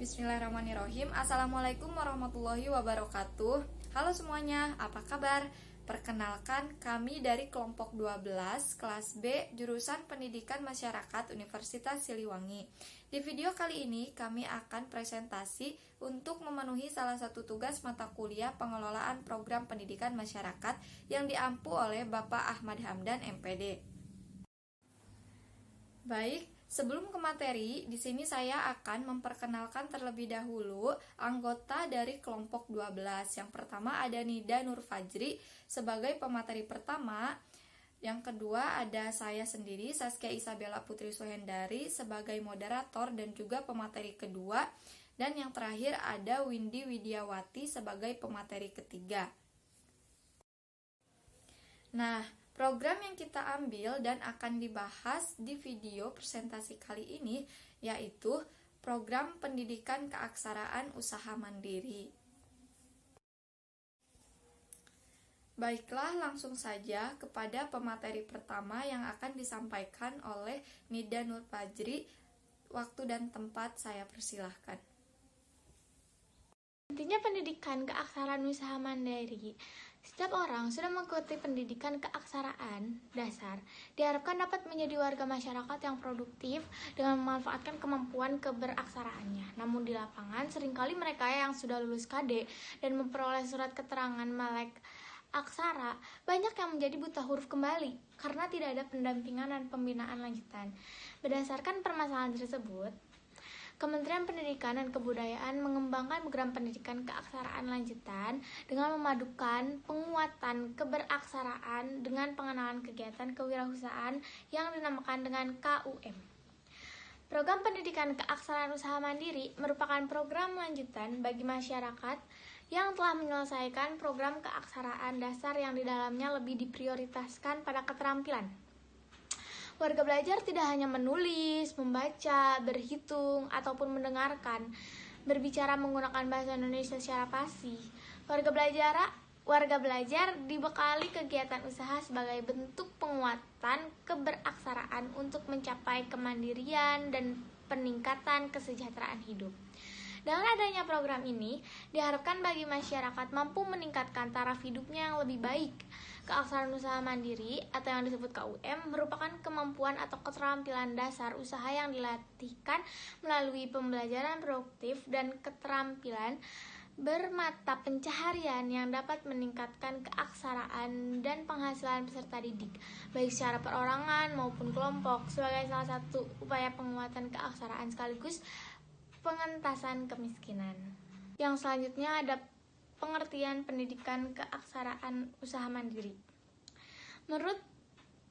Bismillahirrahmanirrahim. Assalamualaikum warahmatullahi wabarakatuh. Halo semuanya, apa kabar? Perkenalkan, kami dari kelompok 12 kelas B jurusan Pendidikan Masyarakat Universitas Siliwangi. Di video kali ini kami akan presentasi untuk memenuhi salah satu tugas mata kuliah pengelolaan program pendidikan masyarakat yang diampu oleh Bapak Ahmad Hamdan MPD. Baik, sebelum ke materi, di sini saya akan memperkenalkan terlebih dahulu anggota dari kelompok 12. Yang pertama ada Nida Nur Fajri sebagai pemateri pertama. Yang kedua ada saya sendiri, Saskia Isabella Putri Suhendari sebagai moderator dan juga pemateri kedua. Dan yang terakhir ada Windy Widiawati sebagai pemateri ketiga. Nah, program yang kita ambil dan akan dibahas di video presentasi kali ini yaitu program pendidikan keaksaraan usaha mandiri. Baiklah, langsung saja kepada pemateri pertama yang akan disampaikan oleh Nida Nur Fajri. Waktu dan tempat saya persilahkan. Intinya pendidikan keaksaraan usaha mandiri. Setiap orang sudah mengikuti pendidikan keaksaraan dasar diharapkan dapat menjadi warga masyarakat yang produktif dengan memanfaatkan kemampuan keberaksaraannya. Namun di lapangan seringkali mereka yang sudah lulus KD dan memperoleh surat keterangan melek aksara banyak yang menjadi buta huruf kembali karena tidak ada pendampingan dan pembinaan lanjutan. Berdasarkan permasalahan tersebut, Kementerian Pendidikan dan Kebudayaan mengembangkan program pendidikan keaksaraan lanjutan dengan memadukan penguatan keberaksaraan dengan pengenalan kegiatan kewirausahaan yang dinamakan dengan KUM. Program pendidikan keaksaraan usaha mandiri merupakan program lanjutan bagi masyarakat yang telah menyelesaikan program keaksaraan dasar yang di dalamnya lebih diprioritaskan pada keterampilan. Warga belajar tidak hanya menulis, membaca, berhitung, ataupun mendengarkan, berbicara menggunakan bahasa Indonesia secara fasih. Warga belajar dibekali kegiatan usaha sebagai bentuk penguatan keberaksaraan untuk mencapai kemandirian dan peningkatan kesejahteraan hidup. Dengan adanya program ini, diharapkan bagi masyarakat mampu meningkatkan taraf hidupnya yang lebih baik. Keaksaraan usaha mandiri atau yang disebut KUM merupakan kemampuan atau keterampilan dasar usaha yang dilatihkan melalui pembelajaran produktif dan keterampilan bermata pencaharian yang dapat meningkatkan keaksaraan dan penghasilan peserta didik, baik secara perorangan maupun kelompok, sebagai salah satu upaya penguatan keaksaraan sekaligus pengentasan kemiskinan. Yang selanjutnya ada pengertian pendidikan keaksaraan usaha mandiri. Menurut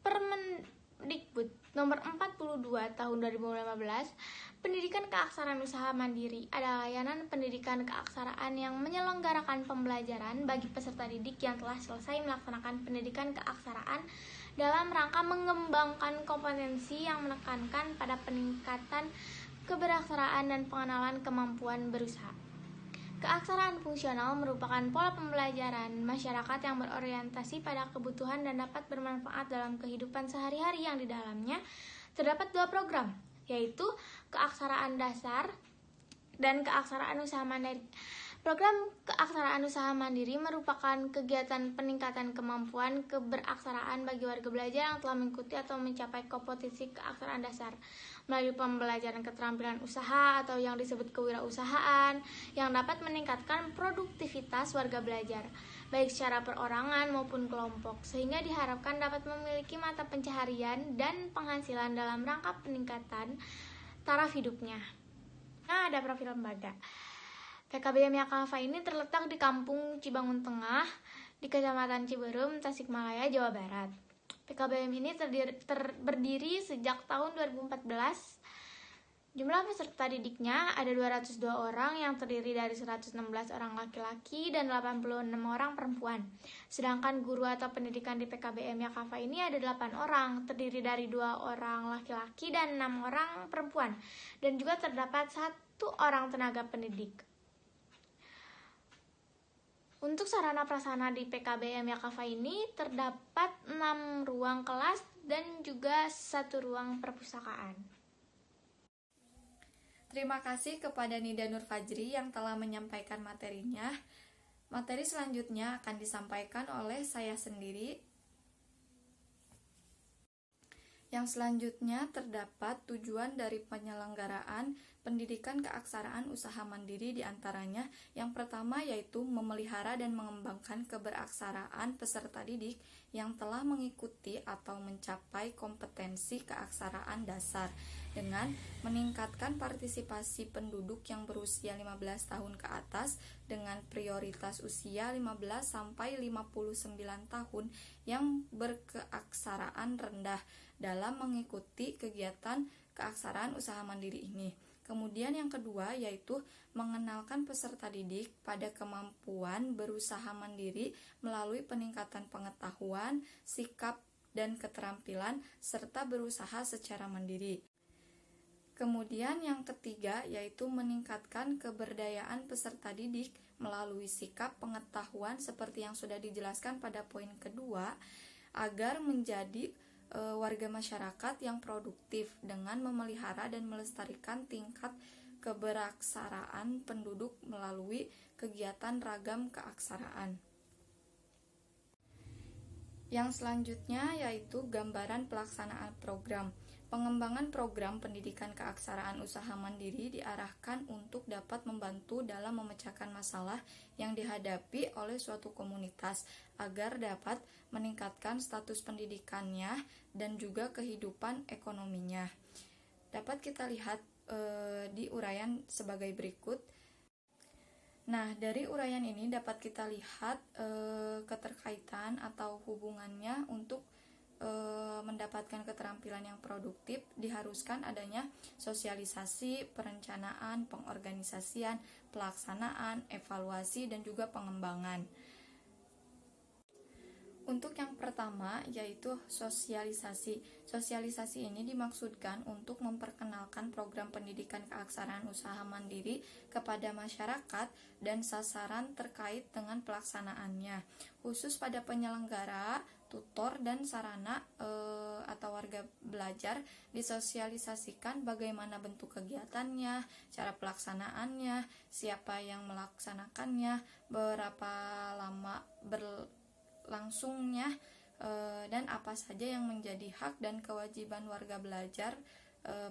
Permendikbud nomor 42 tahun 2015, pendidikan keaksaraan usaha mandiri adalah layanan pendidikan keaksaraan yang menyelenggarakan pembelajaran bagi peserta didik yang telah selesai melaksanakan pendidikan keaksaraan dalam rangka mengembangkan kompetensi yang menekankan pada peningkatan keberaksaraan dan pengenalan kemampuan berusaha. Keaksaraan fungsional merupakan pola pembelajaran masyarakat yang berorientasi pada kebutuhan dan dapat bermanfaat dalam kehidupan sehari-hari yang di dalamnya terdapat dua program, yaitu keaksaraan dasar dan keaksaraan usaha mandiri. Program keaksaraan usaha mandiri merupakan kegiatan peningkatan kemampuan keberaksaraan bagi warga belajar yang telah mengikuti atau mencapai kompetisi keaksaraan dasar melalui pembelajaran keterampilan usaha atau yang disebut kewirausahaan yang dapat meningkatkan produktivitas warga belajar baik secara perorangan maupun kelompok, sehingga diharapkan dapat memiliki mata pencaharian dan penghasilan dalam rangka peningkatan taraf hidupnya. Nah, ada profil lembaga. PKBM Yakafa ini terletak di Kampung Cibangun Tengah, di Kecamatan Ciberem, Tasikmalaya, Jawa Barat. PKBM ini berdiri sejak tahun 2014. Jumlah peserta didiknya ada 202 orang yang terdiri dari 116 orang laki-laki dan 86 orang perempuan. Sedangkan guru atau pendidikan di PKBM Yakafa ini ada 8 orang, terdiri dari 2 orang laki-laki dan 6 orang perempuan. Dan juga terdapat 1 orang tenaga pendidik. Untuk sarana prasarana di PKBM Yakafa ini terdapat 6 ruang kelas dan juga 1 ruang perpustakaan. Terima kasih kepada Nida Nurfajri yang telah menyampaikan materinya. Materi selanjutnya akan disampaikan oleh saya sendiri. Yang selanjutnya terdapat tujuan dari penyelenggaraan pendidikan keaksaraan usaha mandiri, diantaranya yang pertama yaitu memelihara dan mengembangkan keberaksaraan peserta didik yang telah mengikuti atau mencapai kompetensi keaksaraan dasar dengan meningkatkan partisipasi penduduk yang berusia 15 tahun ke atas dengan prioritas usia 15 sampai 59 tahun yang berkeaksaraan rendah dalam mengikuti kegiatan keaksaraan usaha mandiri ini. Kemudian yang kedua yaitu mengenalkan peserta didik pada kemampuan berusaha mandiri melalui peningkatan pengetahuan, sikap, dan keterampilan serta berusaha secara mandiri. Kemudian yang ketiga yaitu meningkatkan keberdayaan peserta didik melalui sikap pengetahuan seperti yang sudah dijelaskan pada poin kedua agar menjadi warga masyarakat yang produktif dengan memelihara dan melestarikan tingkat keberaksaraan penduduk melalui kegiatan ragam keaksaraan. Yang selanjutnya yaitu gambaran pelaksanaan program. Pengembangan program pendidikan keaksaraan usaha mandiri diarahkan untuk dapat membantu dalam memecahkan masalah yang dihadapi oleh suatu komunitas agar dapat meningkatkan status pendidikannya dan juga kehidupan ekonominya. Dapat kita lihat di uraian sebagai berikut. Nah, dari uraian ini dapat kita lihat keterkaitan atau hubungannya untuk mendapatkan keterampilan yang produktif diharuskan adanya sosialisasi, perencanaan, pengorganisasian, pelaksanaan, evaluasi, dan juga pengembangan. Untuk yang pertama yaitu sosialisasi. Sosialisasi ini dimaksudkan untuk memperkenalkan program pendidikan keaksaraan usaha mandiri kepada masyarakat dan sasaran terkait dengan pelaksanaannya, khusus pada penyelenggara, tutor, dan sarana atau warga belajar disosialisasikan bagaimana bentuk kegiatannya, cara pelaksanaannya, siapa yang melaksanakannya, berapa lama berlangsungnya, dan apa saja yang menjadi hak dan kewajiban warga belajar,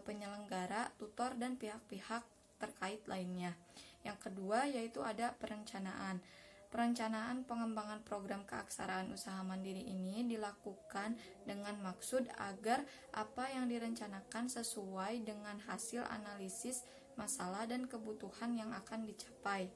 penyelenggara, tutor, dan pihak-pihak terkait lainnya. Yang kedua yaitu ada perencanaan. Perencanaan pengembangan program keaksaraan usaha mandiri ini dilakukan dengan maksud agar apa yang direncanakan sesuai dengan hasil analisis masalah dan kebutuhan yang akan dicapai.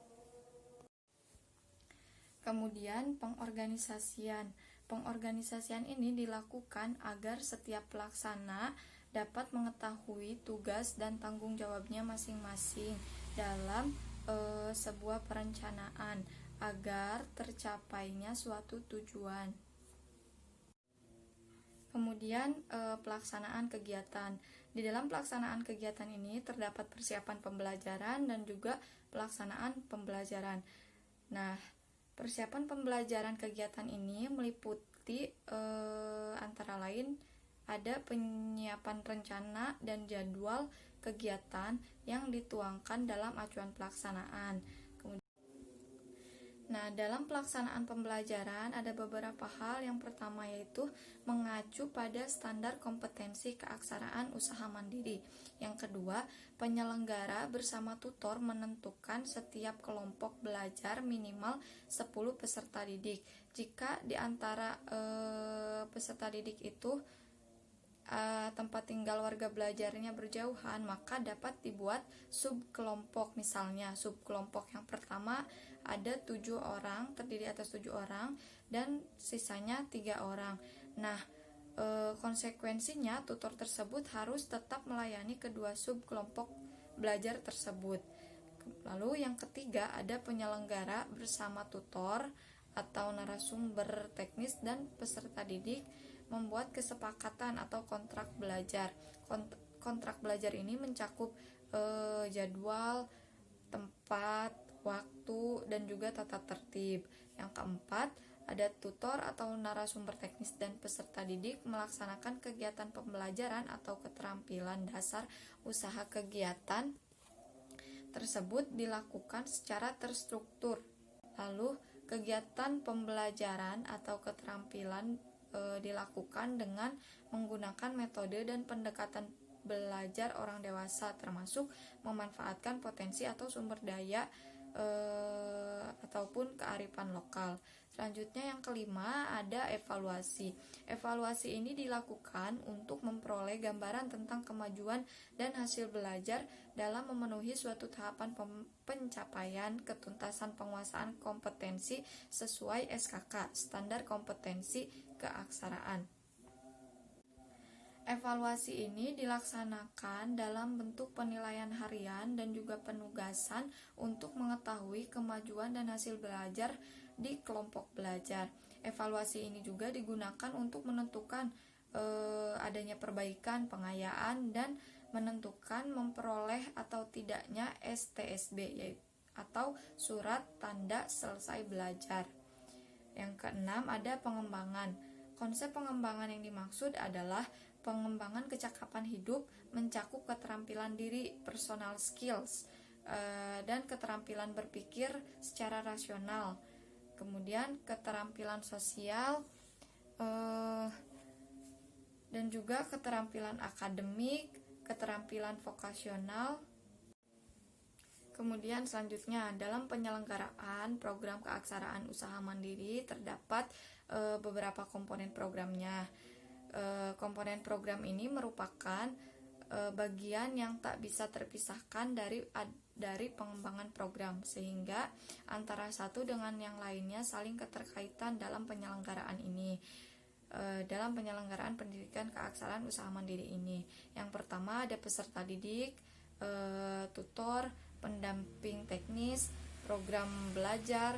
Kemudian pengorganisasian. Pengorganisasian ini dilakukan agar setiap pelaksana dapat mengetahui tugas dan tanggung jawabnya masing-masing dalam sebuah perencanaan agar tercapainya suatu tujuan. Kemudian pelaksanaan kegiatan. Di dalam pelaksanaan kegiatan ini terdapat persiapan pembelajaran dan juga pelaksanaan pembelajaran. Nah, persiapan pembelajaran kegiatan ini meliputi antara lain ada penyiapan rencana dan jadwal kegiatan yang dituangkan dalam acuan pelaksanaan. Nah, dalam pelaksanaan pembelajaran ada beberapa hal. Yang pertama yaitu mengacu pada standar kompetensi keaksaraan usaha mandiri. Yang kedua, penyelenggara bersama tutor menentukan setiap kelompok belajar minimal 10 peserta didik. Jika di antara peserta didik itu tempat tinggal warga belajarnya berjauhan, maka dapat dibuat subkelompok. Misalnya subkelompok yang pertama ada 7 orang, terdiri atas 7 orang, dan sisanya 3 orang. Nah, konsekuensinya tutor tersebut harus tetap melayani kedua subkelompok belajar tersebut. Lalu yang ketiga ada penyelenggara bersama tutor atau narasumber teknis dan peserta didik membuat kesepakatan atau kontrak belajar. Kontrak belajar ini mencakup jadwal, tempat, waktu, dan juga tata tertib. Yang keempat, ada tutor atau narasumber teknis dan peserta didik melaksanakan kegiatan pembelajaran atau keterampilan dasar usaha kegiatan tersebut dilakukan secara terstruktur. Lalu, kegiatan pembelajaran atau keterampilan dilakukan dengan menggunakan metode dan pendekatan belajar orang dewasa, termasuk memanfaatkan potensi atau sumber daya ataupun kearifan lokal. Selanjutnya yang kelima ada evaluasi. Evaluasi ini dilakukan untuk memperoleh gambaran tentang kemajuan dan hasil belajar dalam memenuhi suatu tahapan pencapaian ketuntasan penguasaan kompetensi sesuai SKK, Standar Kompetensi Keaksaraan. Evaluasi ini dilaksanakan dalam bentuk penilaian harian dan juga penugasan untuk mengetahui kemajuan dan hasil belajar di kelompok belajar. Evaluasi ini juga digunakan untuk menentukan adanya perbaikan, pengayaan, dan menentukan memperoleh atau tidaknya STSB, atau surat tanda selesai belajar. Yang keenam ada pengembangan. Konsep pengembangan yang dimaksud adalah pengembangan kecakapan hidup, mencakup keterampilan diri, personal skills, dan keterampilan berpikir secara rasional. Kemudian keterampilan sosial, dan juga keterampilan akademik, keterampilan vokasional. Kemudian selanjutnya, dalam penyelenggaraan program keaksaraan usaha mandiri terdapat beberapa komponen programnya. Komponen program ini merupakan bagian yang tak bisa terpisahkan dari pengembangan program, sehingga antara satu dengan yang lainnya saling keterkaitan dalam penyelenggaraan ini. Dalam penyelenggaraan pendidikan keaksaraan usaha mandiri ini, yang pertama ada peserta didik, tutor, pendamping teknis, program belajar,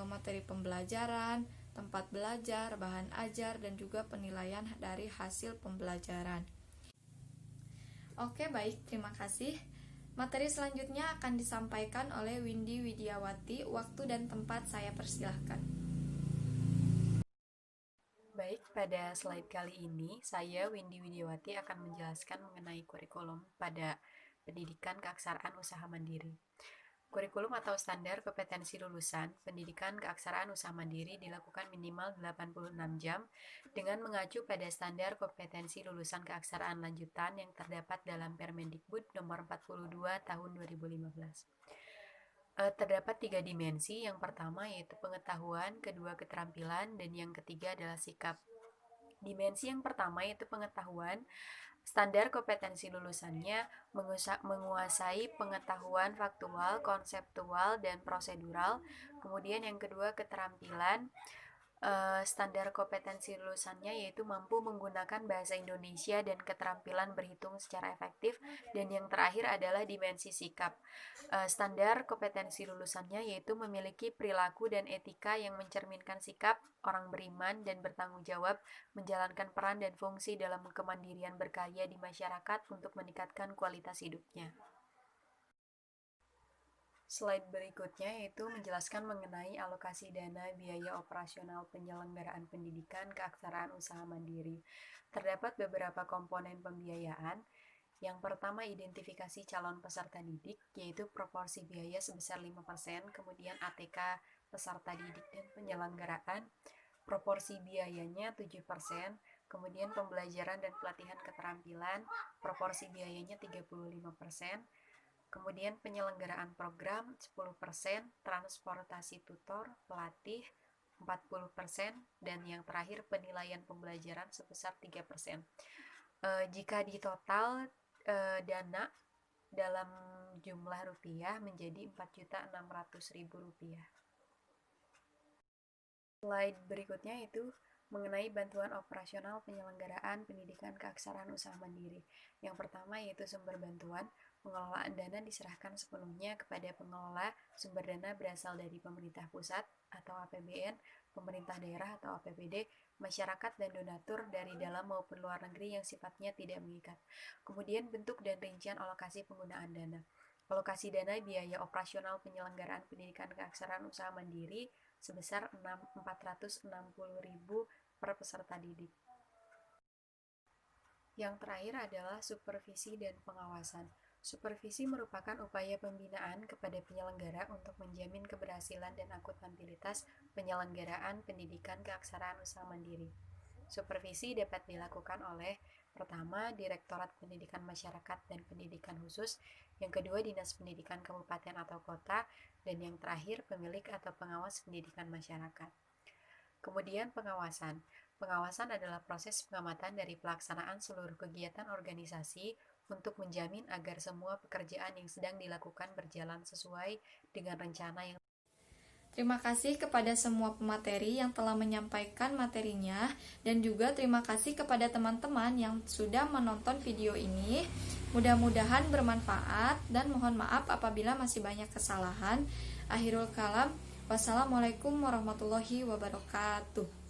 materi pembelajaran, tempat belajar, bahan ajar, dan juga penilaian dari hasil pembelajaran. Oke, baik, terima kasih. Materi selanjutnya akan disampaikan oleh Windy Widiawati. Waktu dan tempat saya persilahkan. Baik, pada slide kali ini saya Windy Widiawati akan menjelaskan mengenai kurikulum pada pendidikan keaksaraan usaha mandiri. Kurikulum atau standar kompetensi lulusan pendidikan keaksaraan usaha mandiri dilakukan minimal 86 jam dengan mengacu pada standar kompetensi lulusan keaksaraan lanjutan yang terdapat dalam Permendikbud nomor 42 tahun 2015. Terdapat 3 dimensi, yang pertama yaitu pengetahuan, kedua keterampilan, dan yang ketiga adalah sikap. Dimensi yang pertama yaitu pengetahuan. Standar kompetensi lulusannya menguasai pengetahuan faktual, konseptual, dan prosedural. Kemudian yang kedua keterampilan. Standar kompetensi lulusannya yaitu mampu menggunakan bahasa Indonesia dan keterampilan berhitung secara efektif. Dan yang terakhir adalah dimensi sikap. Standar kompetensi lulusannya yaitu memiliki perilaku dan etika yang mencerminkan sikap orang beriman dan bertanggung jawab, menjalankan peran dan fungsi dalam kemandirian berkarya di masyarakat untuk meningkatkan kualitas hidupnya. Slide berikutnya yaitu menjelaskan mengenai alokasi dana biaya operasional penyelenggaraan pendidikan keaksaraan usaha mandiri. Terdapat beberapa komponen pembiayaan. Yang pertama, identifikasi calon peserta didik, yaitu proporsi biaya sebesar 5%, kemudian ATK peserta didik dan penyelenggaraan, proporsi biayanya 7%, kemudian pembelajaran dan pelatihan keterampilan, proporsi biayanya 35%, kemudian penyelenggaraan program 10%, transportasi tutor, pelatih 40%, dan yang terakhir penilaian pembelajaran sebesar 3%. Jika di total dana dalam jumlah rupiah menjadi Rp4.600.000. Slide berikutnya itu mengenai bantuan operasional penyelenggaraan pendidikan keaksaraan usaha mandiri. Yang pertama yaitu sumber bantuan. Pengelolaan dana diserahkan sepenuhnya kepada pengelola. Sumber dana berasal dari pemerintah pusat atau APBN, pemerintah daerah atau APBD, masyarakat dan donatur dari dalam maupun luar negeri yang sifatnya tidak mengikat. Kemudian bentuk dan rincian alokasi penggunaan dana. Alokasi dana biaya operasional penyelenggaraan pendidikan keaksaraan usaha mandiri sebesar Rp460.000 per peserta didik. Yang terakhir adalah supervisi dan pengawasan. Supervisi merupakan upaya pembinaan kepada penyelenggara untuk menjamin keberhasilan dan akuntabilitas penyelenggaraan pendidikan keaksaraan usaha mandiri. Supervisi dapat dilakukan oleh pertama, Direktorat Pendidikan Masyarakat dan Pendidikan Khusus, yang kedua, Dinas Pendidikan Kabupaten atau Kota, dan yang terakhir, pemilik atau pengawas pendidikan masyarakat. Kemudian pengawasan. Pengawasan adalah proses pengamatan dari pelaksanaan seluruh kegiatan organisasi untuk menjamin agar semua pekerjaan yang sedang dilakukan berjalan sesuai dengan rencana yang. Terima kasih kepada semua pemateri yang telah menyampaikan materinya, dan juga terima kasih kepada teman-teman yang sudah menonton video ini. Mudah-mudahan bermanfaat dan mohon maaf apabila masih banyak kesalahan. Akhirul kalam, wassalamualaikum warahmatullahi wabarakatuh.